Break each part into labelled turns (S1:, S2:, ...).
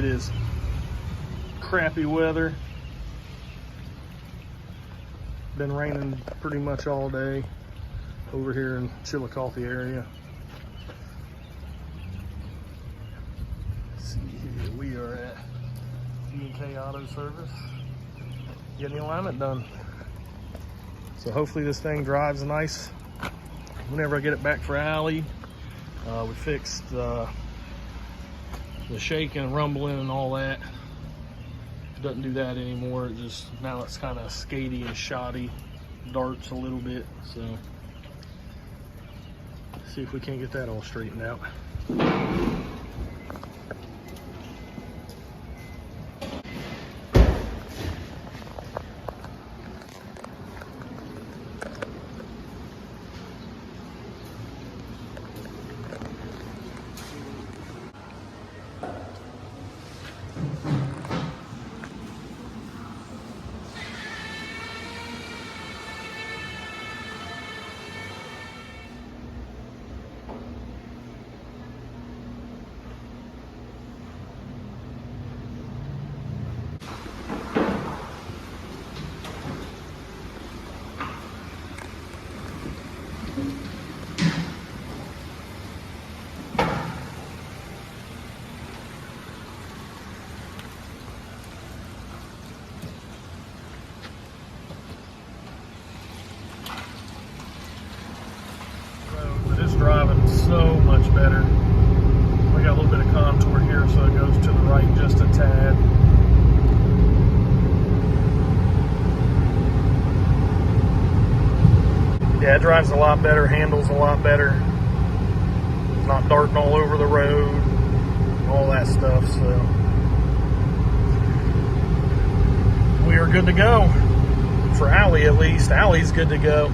S1: It is crappy weather. Been raining pretty much all day over here in Chillicothe area. Let's see here, we are at G&K Auto Service. Getting the alignment done. So hopefully this thing drives nice whenever I get it back for Allie. We fixed the shaking and rumbling and all that. It doesn't do that anymore. It just, now it's kind of skatey and shoddy, darts a little bit. So see if we can't get that all straightened out. Driving so much better. We got a little bit of contour here, so it goes to the right just a tad. Yeah, it drives a lot better, handles a lot better. It's not darting all over the road, all that stuff, so we are good to go. For Allie at least. Allie's good to go.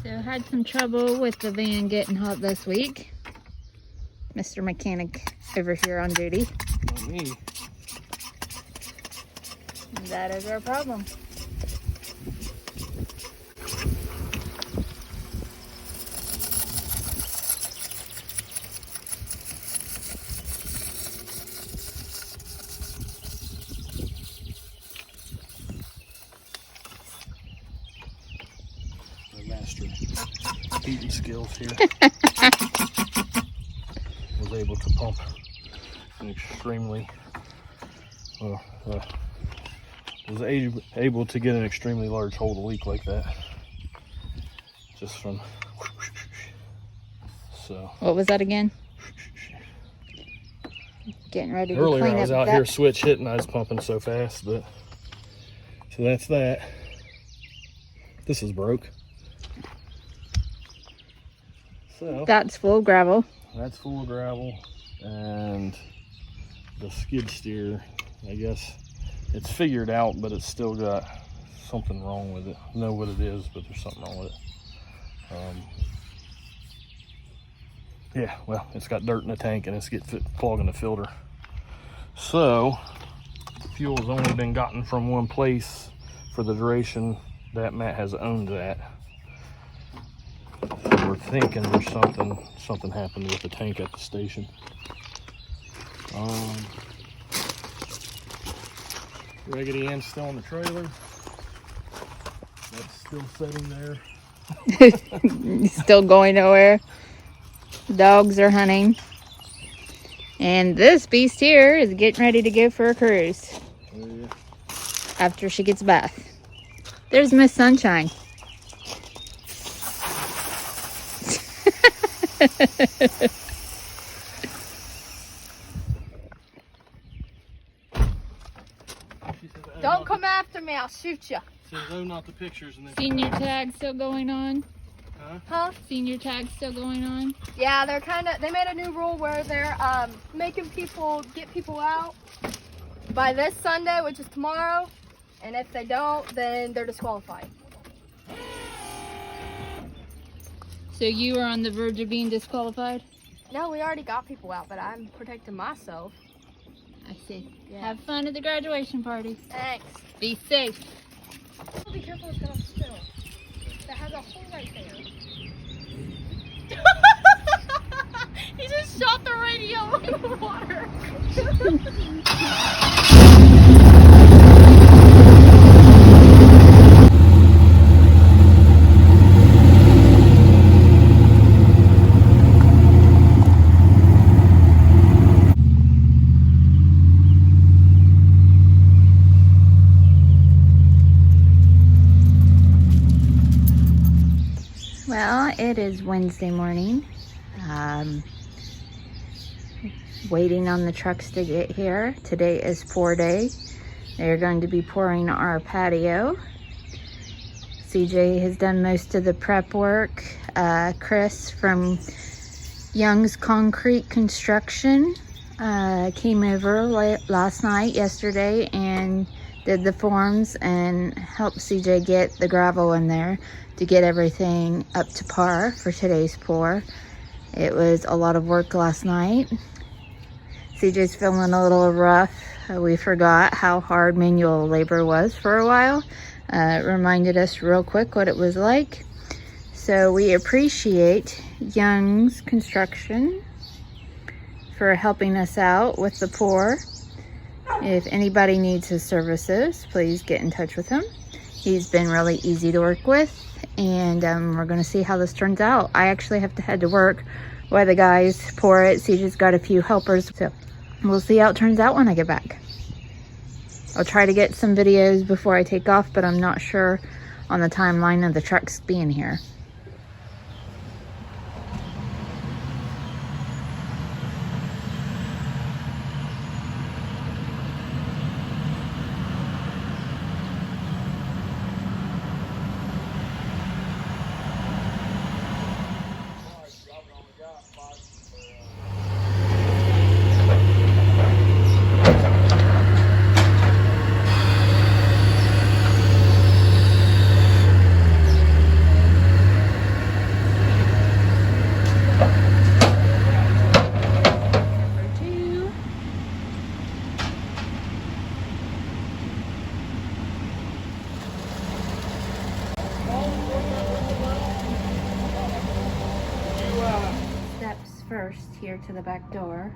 S2: So had some trouble with the van getting hot this week. Mr. Mechanic over here on duty.
S1: Not me.
S2: That is our problem.
S1: Master heating skills here. Was able to pump an extremely able to get an extremely large hole to leak like that, just from so.
S2: What was that again? Getting ready to
S1: earlier
S2: clean
S1: I was
S2: up
S1: out
S2: that.
S1: here switch hitting, I was pumping so fast, but so that's that. This is broke. So
S2: That's full of gravel.
S1: that's full of gravel, and the skid steer, I guess it's figured out, but it's still got something wrong with it. I know what it is, but there's something wrong with it. Yeah, well, it's got dirt in the tank and it's clogging the filter. So fuel's only been gotten from one place for the duration that Matt has owned that. So we're thinking there's something happened with the tank at the station. Raggedy Ann's still in the trailer. That's still sitting there.
S2: Still going nowhere. Dogs are hunting. And this beast here is getting ready to go for a cruise.
S1: Oh, yeah.
S2: After she gets a bath. There's Miss Sunshine.
S3: Don't come after me, I'll shoot you.
S1: Says, oh, not the pictures. And then
S2: Senior tag still going on?
S3: Huh?
S2: Senior tag still going on?
S3: Yeah, they made a new rule where they're making get people out by this Sunday, which is tomorrow. And if they don't, then they're disqualified.
S2: So you are on the verge of being disqualified?
S3: No, we already got people out, but I'm protecting myself.
S2: I see.
S3: Yeah.
S2: Have fun at the graduation party.
S3: Thanks.
S2: Be safe.
S3: Be careful, it's gonna spill. That has a hole right there. He just shot the radio in the water.
S2: Well, it is Wednesday morning. Waiting on the trucks to get here. Today is pour day. They're going to be pouring our patio. CJ has done most of the prep work. Chris from Young's Concrete Construction came over last night, yesterday, and did the forms and helped CJ get the gravel in there to get everything up to par for today's pour. It was a lot of work last night. CJ's feeling a little rough. We forgot how hard manual labor was for a while. It reminded us real quick what it was like. So we appreciate Young's Construction for helping us out with the pour. If anybody needs his services, please get in touch with him. He's been really easy to work with, and we're gonna see how this turns out. I actually have to head to work while the guys pour it. CJ's got a few helpers, so we'll see how it turns out when I get back. I'll try to get some videos before I take off, but I'm not sure on the timeline of the trucks being here. Steps first here to the back door.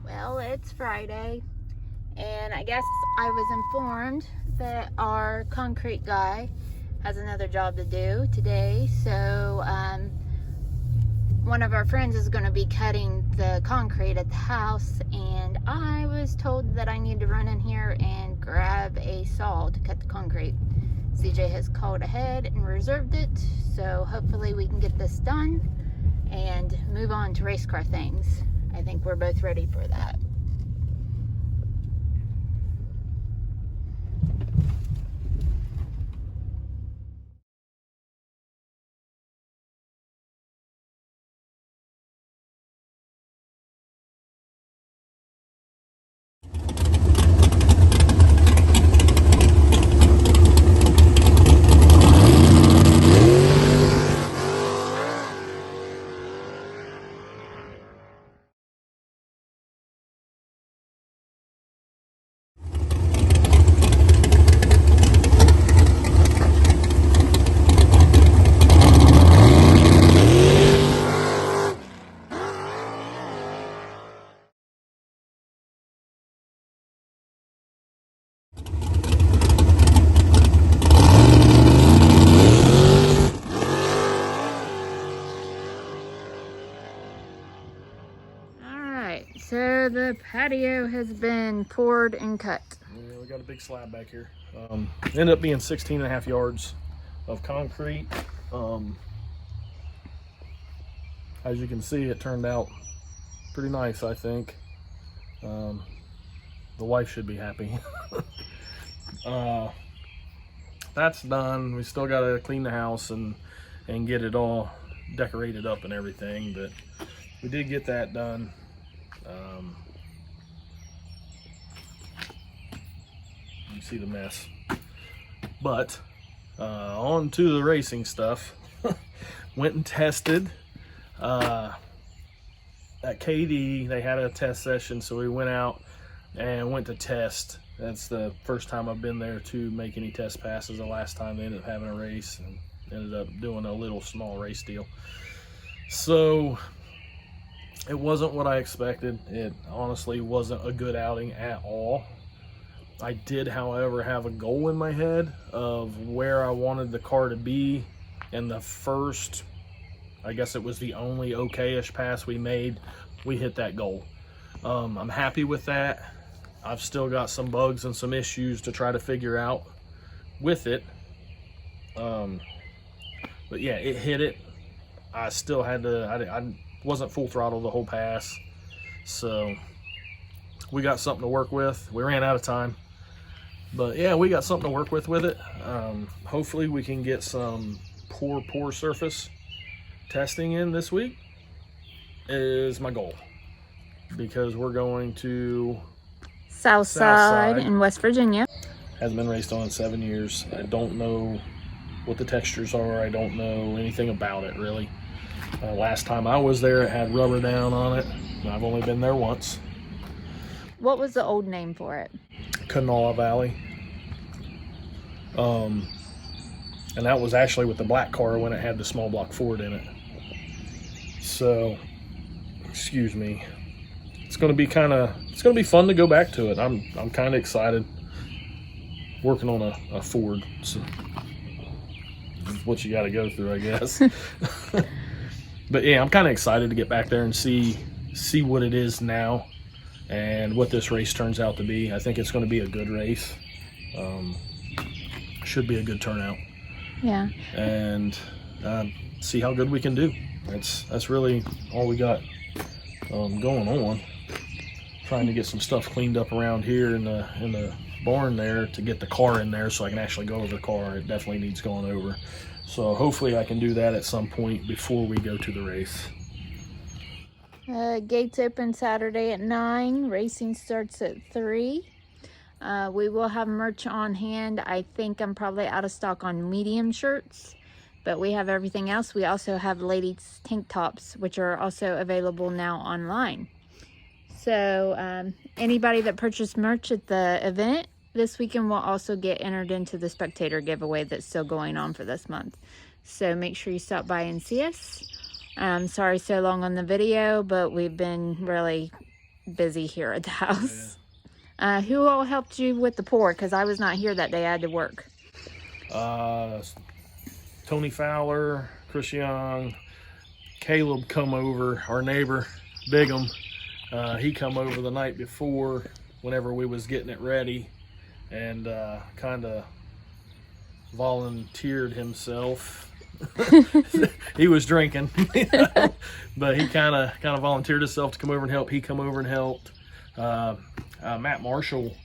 S2: Well, it's Friday, and I guess I was informed that our concrete guy has another job to do today. So one of our friends is going to be cutting the concrete at the house, and I was told that I need to run in here and grab a saw to cut the concrete. CJ has called ahead and reserved it, so hopefully we can get this done and move on to race car things. I think we're both ready for that. So the patio has been poured and cut.
S1: Yeah, we got a big slab back here. Ended up being 16 and a half yards of concrete. As you can see, it turned out pretty nice, I think. The wife should be happy. that's done. We still got to clean the house and get it all decorated up and everything, but we did get that done. You see the mess. But on to the racing stuff. Went and tested. At KD, they had a test session, so we went out and went to test. That's the first time I've been there to make any test passes. The last time they ended up having a race and ended up doing a little small race deal. So it wasn't what I expected. It honestly wasn't a good outing at all. I did, however, have a goal in my head of where I wanted the car to be, and the first, I guess it was the only okay-ish pass we made, we hit that goal. I'm happy with that. I've still got some bugs and some issues to try to figure out with it. But yeah, it hit it. I still had to, I wasn't full throttle the whole pass. So we got something to work with. We ran out of time. But yeah, we got something to work with it. Hopefully we can get some pour surface testing in this week is my goal, because we're going to
S2: Southside in West Virginia.
S1: Hasn't been raced on in 7 years. I don't know what the textures are. I don't know anything about it really. Last time I was there, it had rubber down on it. I've only been there once.
S2: What was the old name for it?
S1: Kanawha Valley. And that was actually with the black car when it had the small block Ford in it. So, excuse me. It's going to be fun to go back to it. I'm kind of excited. Working on a Ford, so that's what you got to go through, I guess. But yeah, I'm kind of excited to get back there and see what it is now and what this race turns out to be. I think it's going to be a good race. Should be a good turnout.
S2: Yeah.
S1: And see how good we can do. That's really all we got going on. Trying to get some stuff cleaned up around here in the barn there to get the car in there so I can actually go over the car. It definitely needs going over. So hopefully I can do that at some point before we go to the race.
S2: Gates open Saturday at 9. Racing starts at 3. We will have merch on hand. I think I'm probably out of stock on medium shirts, but we have everything else. We also have ladies tank tops, which are also available now online. So anybody that purchased merch at the event this weekend will also get entered into the spectator giveaway that's still going on for this month. So make sure you stop by and see us. Sorry so long on the video, but we've been really busy here at the house. Yeah. Who all helped you with the pour? Because I was not here that day. I had to work.
S1: Tony Fowler, Chris Young, Caleb come over, our neighbor, Bigham. He come over the night before whenever we was getting it ready, and kind of volunteered himself. He was drinking, but he kind of volunteered himself to come over and help. He come over and helped. Matt Marshall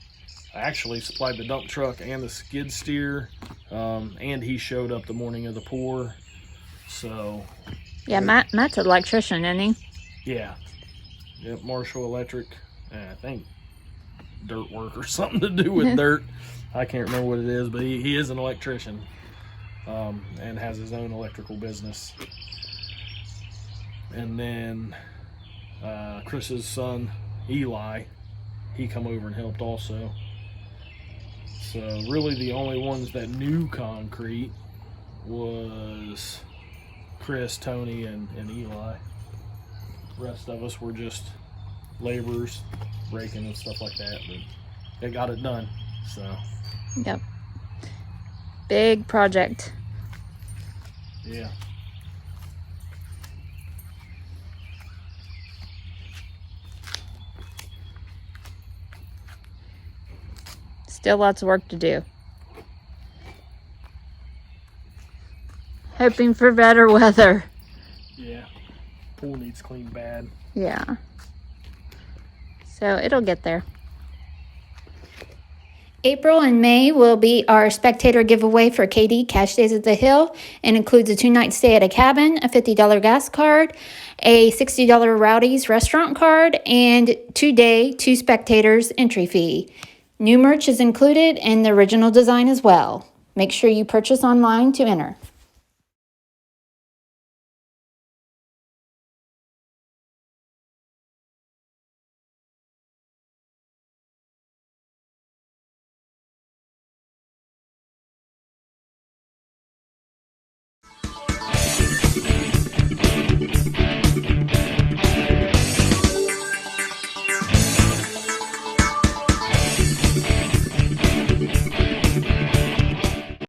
S1: actually supplied the dump truck and the skid steer, and he showed up the morning of the pour. So
S2: yeah, Matt's an electrician, isn't he?
S1: Yeah. Yep, Marshall Electric. I think dirt work or something to do with dirt. I can't remember what it is, but he is an electrician, and has his own electrical business. And then Chris's son, Eli, he come over and helped also. So really the only ones that knew concrete was Chris, Tony, and Eli. The rest of us were just laborers, raking and stuff like that, but they got it done. So
S2: yep, big project.
S1: Yeah.
S2: Still lots of work to do. Hoping for better weather.
S1: Yeah. Pool needs clean bad.
S2: Yeah. So it'll get there. April and May will be our spectator giveaway for KD Cash Days at the Hill, and includes a 2-night stay at a cabin, a $50 gas card, a $60 Rowdy's restaurant card, and 2-day, 2 spectators entry fee. New merch is included and the original design as well. Make sure you purchase online to enter.